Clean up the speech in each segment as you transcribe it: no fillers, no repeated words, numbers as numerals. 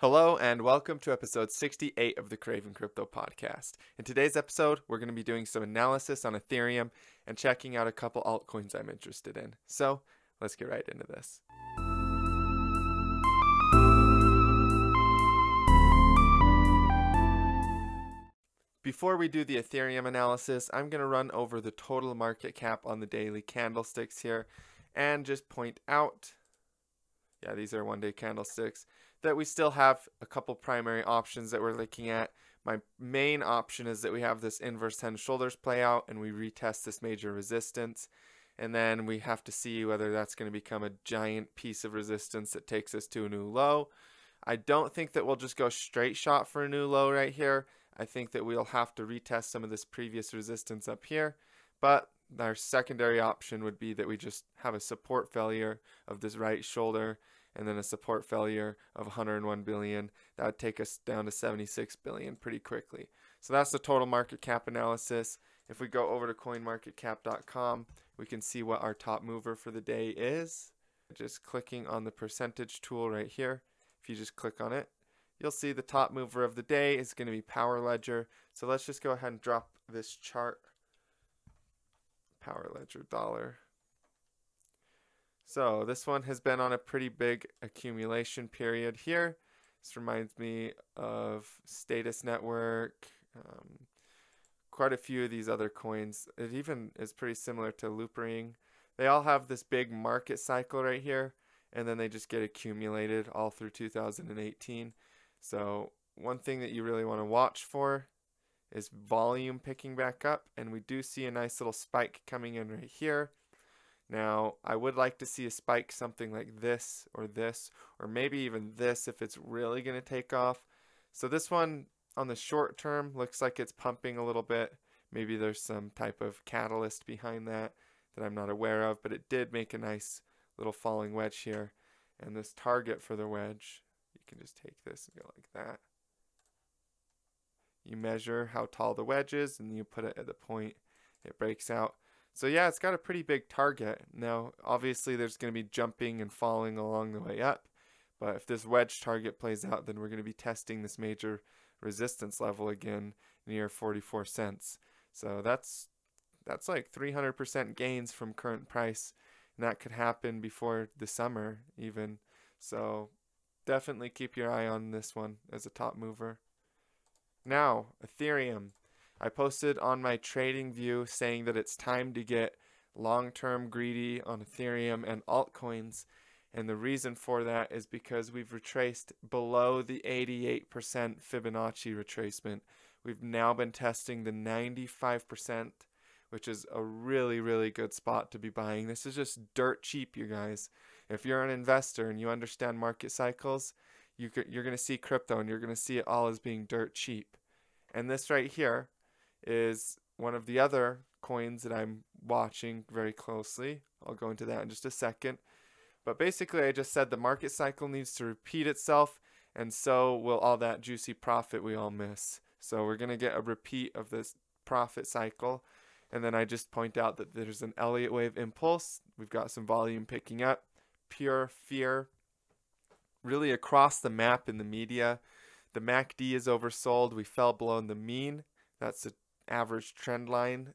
Hello and welcome to episode 68 of the Craving Crypto podcast. In today's episode, we're going to be doing some analysis on Ethereum and checking out a couple altcoins I'm interested in. So let's get right into this. Before we do the Ethereum analysis, I'm going to run over the total market cap on the daily candlesticks here and just point out, these are one-day candlesticks, that we still have a couple primary options that we're looking at. My main option is that we have this inverse head and shoulders play out and we retest this major resistance. And then we have to see whether that's going to become a giant piece of resistance that takes us to a new low. I don't think that we'll just go straight shot for a new low right here. I think that we'll have to retest some of this previous resistance up here. But our secondary option would be that we just have a support failure of this right shoulder and then a support failure of 101 billion. That would take us down to 76 billion pretty quickly. So that's the total market cap analysis. If we go over to coinmarketcap.com, we can see what our top mover for the day is. Just clicking on the percentage tool right here. If you just click on it, you'll see the top mover of the day is going to be Power Ledger. So let's just go ahead and drop this chart. Power Ledger dollar. So this one has been on a pretty big accumulation period here. This reminds me of Status Network, quite a few of these other coins. It even is pretty similar to Loopring. They all have this big market cycle right here, and then they just get accumulated all through 2018. So one thing that you really want to watch for is volume picking back up, and we do see a nice little spike coming in right here. Now, I would like to see a spike something like this, or maybe even this if it's really going to take off. So this one on the short term looks like it's pumping a little bit. Maybe there's some type of catalyst behind that I'm not aware of, but it did make a nice little falling wedge here. And this target for the wedge, you can just take this and go like that. You measure how tall the wedge is and you put it at the point it breaks out. So yeah, it's got a pretty big target. Now, obviously there's going to be jumping and falling along the way up, but if this wedge target plays out, then we're going to be testing this major resistance level again near 44 cents. So that's like 300% gains from current price, and that could happen before the summer even. So definitely keep your eye on this one as a top mover. Now, Ethereum. I posted on my trading view saying that it's time to get long-term greedy on Ethereum and altcoins. And the reason for that is because we've retraced below the 88% Fibonacci retracement. We've now been testing the 95%, which is a really, really good spot to be buying. This is just dirt cheap, you guys. If you're an investor and you understand market cycles, you're going to see crypto and you're going to see it all as being dirt cheap. And this right here is one of the other coins that I'm watching very closely. I'll go into that in just a second. But basically, I just said the market cycle needs to repeat itself, and so will all that juicy profit we all miss. So we're going to get a repeat of this profit cycle. And then I just point out that there's an Elliott wave impulse. We've got some volume picking up. Pure fear really across the map in the media. The MACD is oversold. We fell below the mean. That's the average trend line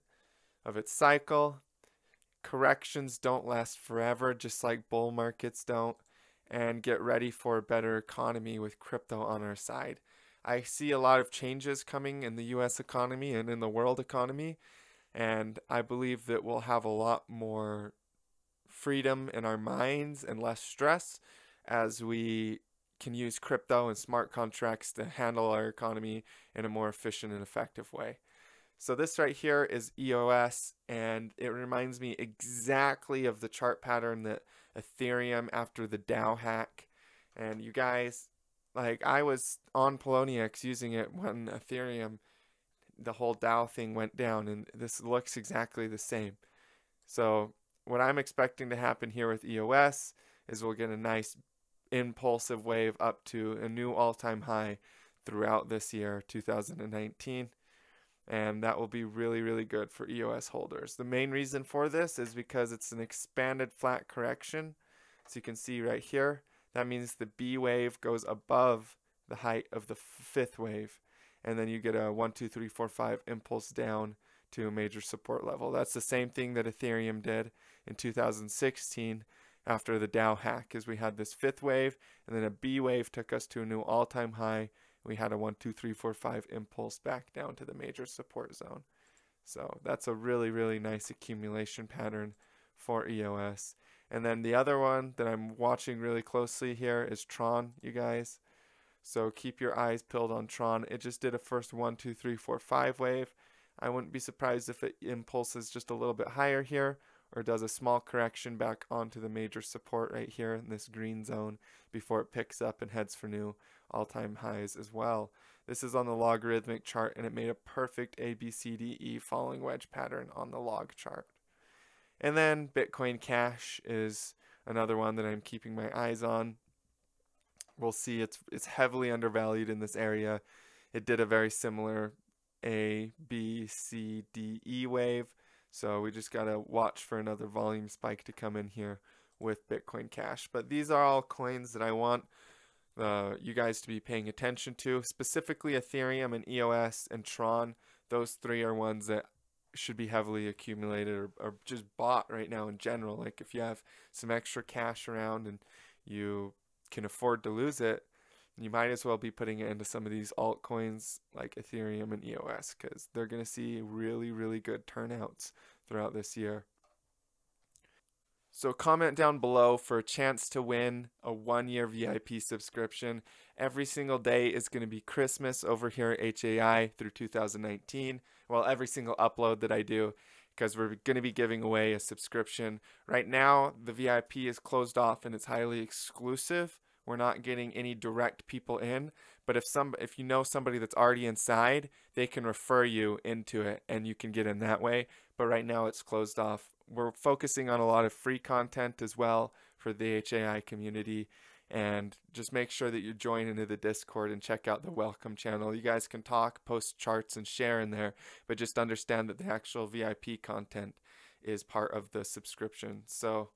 of its cycle. Corrections don't last forever, just like bull markets don't. And get ready for a better economy with crypto on our side. I see a lot of changes coming in the US economy and in the world economy. And I believe that we'll have a lot more freedom in our minds and less stress as we can use crypto and smart contracts to handle our economy in a more efficient and effective way. So this right here is EOS, and it reminds me exactly of the chart pattern that Ethereum after the DAO hack. And you guys, like, I was on Poloniex using it when Ethereum, the whole DAO thing went down, and this looks exactly the same. So what I'm expecting to happen here with EOS is we'll get a nice impulsive wave up to a new all-time high throughout this year, 2019. And that will be really, really good for EOS holders. The main reason for this is because it's an expanded flat correction. So you can see right here, that means the B wave goes above the height of the fifth wave, and then you get a 1, 2, 3, 4, 5 impulse down to a major support level. That's the same thing that Ethereum did in 2016 after the Dow hack, is we had this fifth wave, and then a B wave took us to a new all-time high. We had a 1, 2, 3, 4, 5 impulse back down to the major support zone. So that's a really, really nice accumulation pattern for EOS. And then the other one that I'm watching really closely here is Tron, you guys. So keep your eyes peeled on Tron. It just did a first 1, 2, 3, 4, 5 wave. I wouldn't be surprised if it impulses just a little bit higher here, or does a small correction back onto the major support right here in this green zone before it picks up and heads for new all-time highs as well. This is on the logarithmic chart, and it made a perfect ABCDE falling wedge pattern on the log chart. And then Bitcoin Cash is another one that I'm keeping my eyes on. We'll see, it's heavily undervalued in this area. It did a very similar A, B, C, D, E wave. So we just got to watch for another volume spike to come in here with Bitcoin Cash. But these are all coins that I want you guys to be paying attention to, specifically Ethereum and EOS and Tron. Those three are ones that should be heavily accumulated or just bought right now in general. Like if you have some extra cash around and you can afford to lose it, you might as well be putting it into some of these altcoins like Ethereum and EOS, because they're going to see really, really good turnouts throughout this year. So comment down below for a chance to win a 1-year VIP subscription. Every single day is going to be Christmas over here at HAI through 2019. Well, every single upload that I do, because we're going to be giving away a subscription. Right now, the VIP is closed off and it's highly exclusive. We're not getting any direct people in, but if you know somebody that's already inside, they can refer you into it and you can get in that way. But right now it's closed off. We're focusing on a lot of free content as well for the HAI community, and just make sure that you join into the Discord and check out the welcome channel. You guys can talk, post charts, and share in there, but just understand that the actual VIP content is part of the subscription. So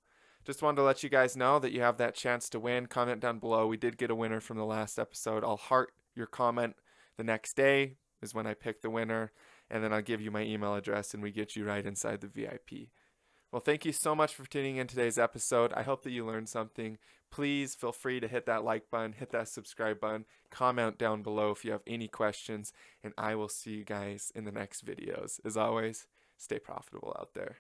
just wanted to let you guys know that you have that chance to win. Comment down below. We did get a winner from the last episode. I'll heart your comment the next day is when I pick the winner, and then I'll give you my email address and we get you right inside the VIP. Well, thank you so much for tuning in today's episode. I hope that you learned something. Please feel free to hit that like button, hit that subscribe button, comment down below if you have any questions, and I will see you guys in the next videos. As always, stay profitable out there.